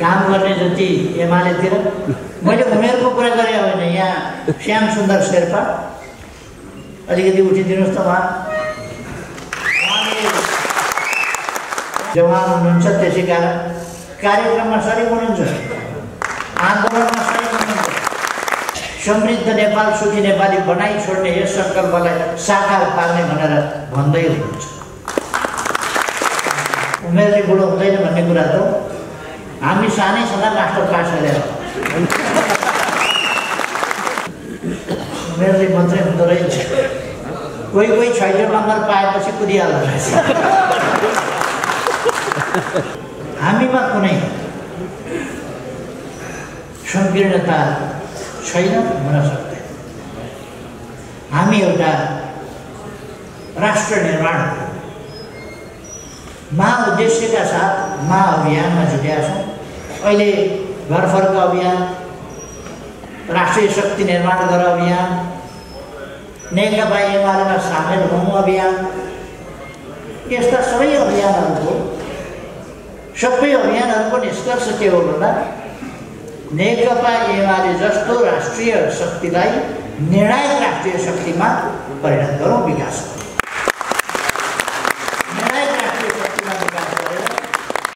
काम गर्ने जति एमालेतिर मैले उमेरको कुरा गरेँ होइन। यहाँ श्याम सुन्दर शेर्पा अलिकति उठिदिनुहोस् त। उहाँले जवान हुनुहुन्छ, त्यसै कारण कार्यक्रममा सरिक हुनुहुन्छ, आन्दोलनमा सरिक हुनुहुन्छ। समृद्ध नेपाल सुखी नेपाली बनाइ छोड्ने यस सङ्कल्पलाई साकार पार्ने भनेर भन्दै हुनुहुन्छ। उमेरले बुढो हुँदैन भन्ने कुरा त हामी सानै छँदा मास्टर पास गरेर उमेरले मात्रै हुँदो रहेछ। कोही कोही 6 नम्बर पाएपछि कुदिहाल्दो रहेछ। हामीमा कुनै संकीर्णता छैन, हुन सक्दैन। हामी एउटा राष्ट्र निर्माण महाउद्देश्यका साथ महाअभियानमा जुटेका छौँ। अहिले घर फर्क अभियान, राष्ट्रिय शक्ति निर्माण गर अभियान, नेकपा एमालेमा सामेल हुनु अभियान, यस्ता सबै अभियानहरूको निष्कर्ष के हो भन्दा नेकपा एमाले जस्तो राष्ट्रिय शक्तिलाई निर्णायक राष्ट्रिय शक्तिमा परिणत गरौँ, विकास गरौँ।